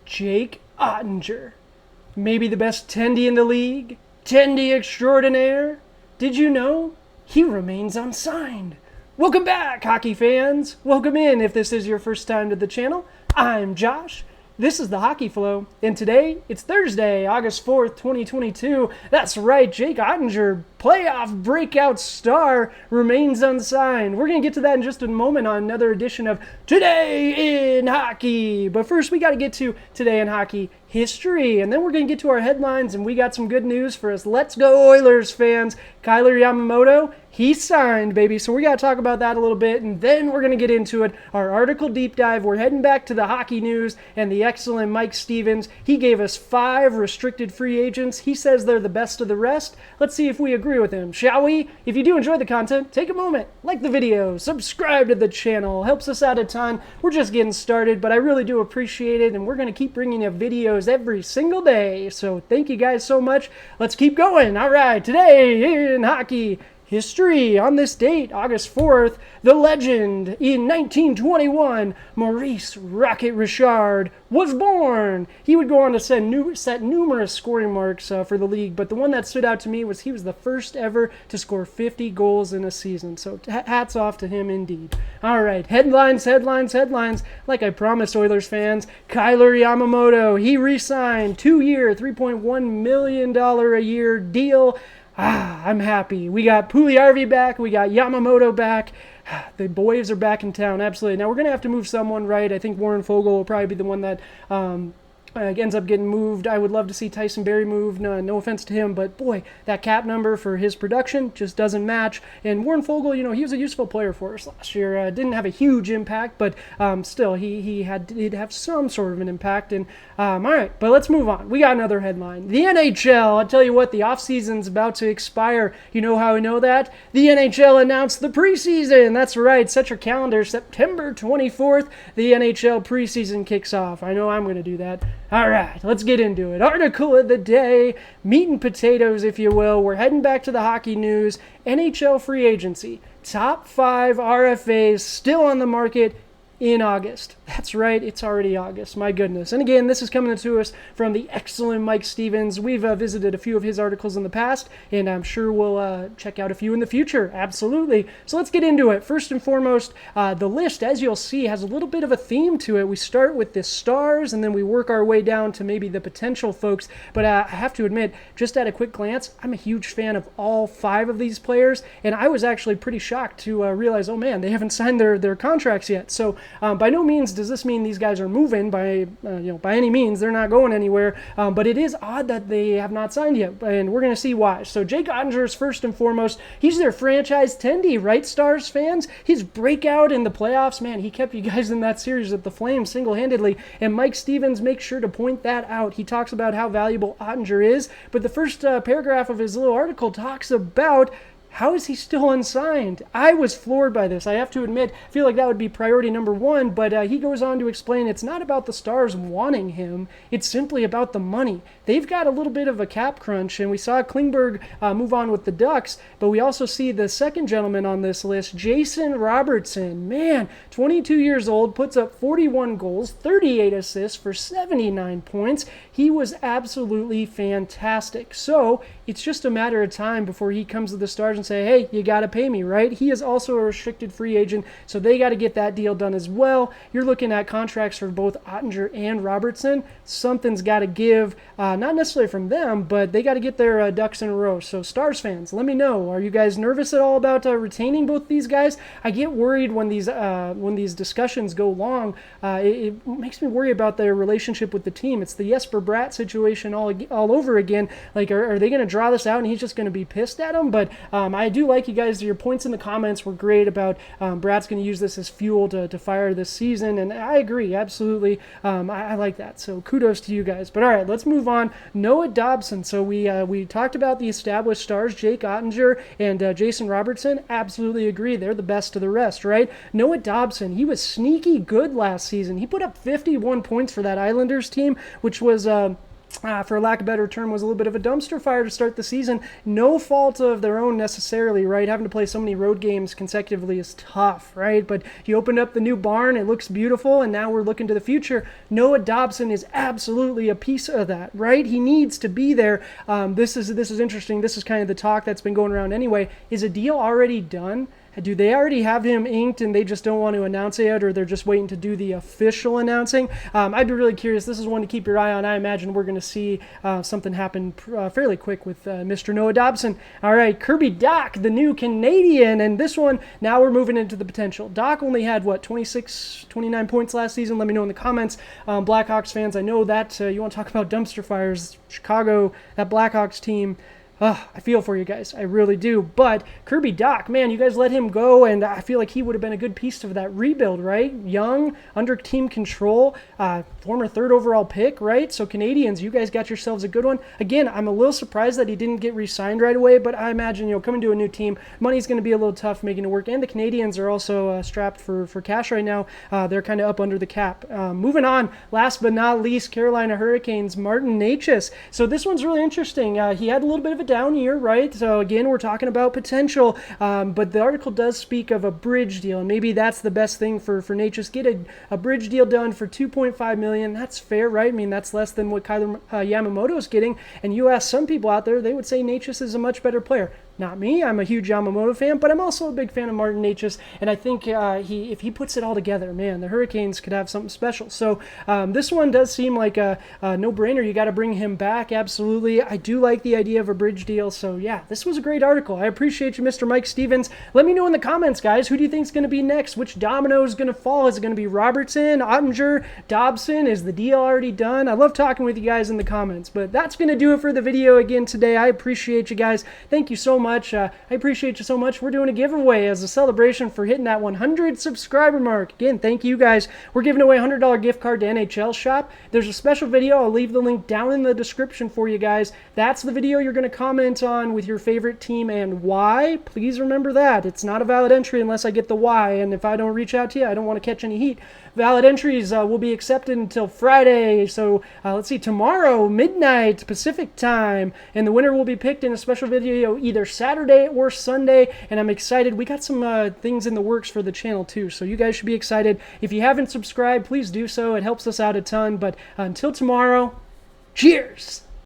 Jake Oettinger. Maybe the best Tendy in the league? Tendy extraordinaire? Did you know? He remains unsigned. Welcome back, hockey fans. Welcome in if this is your first time to the channel. I'm Josh. This is the Hockey Flow, and today it's Thursday, August 4th, 2022. That's right, Jake Oettinger, playoff breakout star, remains unsigned. We're going to get to that in just a moment on another edition of Today in Hockey. But first, we got to get to Today in Hockey history, and then we're going to get to our headlines, and we got some good news for us. Let's go Oilers fans. YAMAMOTO, he signed, baby. So we got to talk about that a little bit, and then we're going to get into it. Our article deep dive. We're heading back to the hockey news and the excellent Mike Stevens. He gave us 5 restricted free agents. He says they're the best of the rest. Let's see if we agree with him, shall we? If you do enjoy the content, take a moment, like the video, subscribe to the channel. Helps us out a ton. We're just getting started, but I really do appreciate it, and we're going to keep bringing you videos every single day. So thank you guys so much. Let's keep going. All right, today in hockey history, on this date, August 4th, the legend in 1921, Maurice Rocket Richard, was born. He would go on to set numerous scoring marks for the league, but the one that stood out to me was he was the first ever to score 50 goals in a season. So hats off to him indeed. All right, headlines. Like I promised, Oilers fans, YAMAMOTO, he re-signed 2-year, $3.1 million a year deal. I'm happy. We got Puljujärvi back. We got Yamamoto back. The boys are back in town. Absolutely. Now, we're going to have to move someone, right? I think Warren Fogle will probably be the one that ends up getting moved. I would love to see Tyson Barrie moved. No offense to him, but boy, that cap number for his production just doesn't match. And Warren Fogle, he was a useful player for us last year. Didn't have a huge impact, but still, he'd have some sort of an impact. And all right, but let's move on. We got another headline. The NHL. I'll tell you what, the offseason's about to expire. You know how I know that? The NHL announced the preseason. That's right. Set your calendar. September 24th, the NHL preseason kicks off. I know I'm going to do that. All right, let's get into it. Article of the day, meat and potatoes, if you will. We're heading back to the hockey news. NHL free agency. Top 5 RFAs still on the market in August. That's right, it's already August. My goodness. And again, this is coming to us from the excellent Mike Stevens. We've visited a few of his articles in the past, and I'm sure we'll check out a few in the future. Absolutely. So let's get into it. First and foremost, the list, as you'll see, has a little bit of a theme to it. We start with the stars, and then we work our way down to maybe the potential folks. But I have to admit, just at a quick glance, I'm a huge fan of all 5 of these players, and I was actually pretty shocked to realize, oh man, they haven't signed their contracts yet. So by no means does this mean these guys are moving. By any means, they're not going anywhere. But it is odd that they have not signed yet, and we're going to see why. So Jake Oettinger is first and foremost. He's their franchise Tendy, right, Stars fans? His breakout in the playoffs, man, he kept you guys in that series at the Flames single-handedly, and Mike Stevens makes sure to point that out. He talks about how valuable Oettinger is, but the first paragraph of his little article talks about how is he still unsigned? I was floored by this. I have to admit, I feel like that would be priority number 1, but he goes on to explain it's not about the Stars wanting him. It's simply about the money. They've got a little bit of a cap crunch, and we saw Klingberg move on with the Ducks, but we also see the second gentleman on this list, Jason Robertson. Man, 22 years old, puts up 41 goals, 38 assists for 79 points. He was absolutely fantastic. So it's just a matter of time before he comes to the Stars and say, hey, you got to pay me, right? He is also a restricted free agent, so they got to get that deal done as well. You're looking at contracts for both Oettinger and Robertson. Something's got to give, not necessarily from them, but they got to get their ducks in a row. So Stars fans, let me know. Are you guys nervous at all about retaining both these guys? I get worried when these discussions go long. It makes me worry about their relationship with the team. It's the Jesper Bratt situation all over again. Like, are they going to draw this out and he's just going to be pissed at him? But I do like you guys. Your points in the comments were great about Brad's going to use this as fuel to fire this season, and I agree, absolutely. I like that, so kudos to you guys. But all right, let's move on. Noah Dobson. So we talked about the established Stars, Jake Oettinger and Jason Robertson. Absolutely agree. They're the best of the rest, right? Noah Dobson, he was sneaky good last season. He put up 51 points for that Islanders team, which was for lack of a better term, was a little bit of a dumpster fire to start the season. No fault of their own necessarily, right? Having to play so many road games consecutively is tough, right? But you opened up the new barn, it looks beautiful, and now we're looking to the future. Noah Dobson is absolutely a piece of that, right? He needs to be there. This is interesting. This is kind of the talk that's been going around anyway. Is a deal already done? Do they already have him inked and they just don't want to announce it yet, or they're just waiting to do the official announcing? I'd be really curious. This is one to keep your eye on. I imagine we're going to see something happen fairly quick with Mr. Noah Dobson. All right, Kirby Dach, the new Canadian, and this one, now we're moving into the potential. Dach only had, 29 points last season? Let me know in the comments. Blackhawks fans, I know that you want to talk about dumpster fires. Chicago, that Blackhawks team, I feel for you guys. I really do. But Kirby Dach, man, you guys let him go, and I feel like he would have been a good piece of that rebuild, right? Young, under team control, former 3rd overall pick, right? So Canadians, you guys got yourselves a good one. Again, I'm a little surprised that he didn't get re-signed right away, but I imagine, coming to a new team, money's going to be a little tough making it work. And the Canadians are also strapped for cash right now. They're kind of up under the cap. Moving on, last but not least, Carolina Hurricanes, Martin Necas. So this one's really interesting. He had a little bit of a down year, right? So again, we're talking about potential, but the article does speak of a bridge deal, and maybe that's the best thing for Necas. Get a bridge deal done for $2.5 million. That's fair, right? I mean, that's less than what Kyler Yamamoto is getting, and you ask some people out there, they would say Necas is a much better player. Not me. I'm a huge Yamamoto fan, but I'm also a big fan of Martin Necas, and I think if he puts it all together, man, the Hurricanes could have something special. So this one does seem like a no-brainer. You got to bring him back, absolutely. I do like the idea of a bridge deal, so yeah, this was a great article. I appreciate you, Mr. Mike Stevens. Let me know in the comments, guys, who do you think is going to be next? Which domino is going to fall? Is it going to be Robertson, Oettinger, Dobson? Is the deal already done? I love talking with you guys in the comments, but that's going to do it for the video again today. I appreciate you guys. Thank you so much. I appreciate you so much. We're doing a giveaway as a celebration for hitting that 100 subscriber mark. Again, thank you guys. We're giving away a $100 gift card to NHL Shop. There's a special video. I'll leave the link down in the description for you guys. That's the video you're going to comment on with your favorite team and why. Please remember that. It's not a valid entry unless I get the why, and if I don't reach out to you, I don't want to catch any heat. Valid entries will be accepted until Friday, so let's see, tomorrow, midnight Pacific time, and the winner will be picked in a special video either Saturday or Sunday, and I'm excited. We got some things in the works for the channel too, so you guys should be excited. If you haven't subscribed, please do so. It helps us out a ton, but until tomorrow, cheers!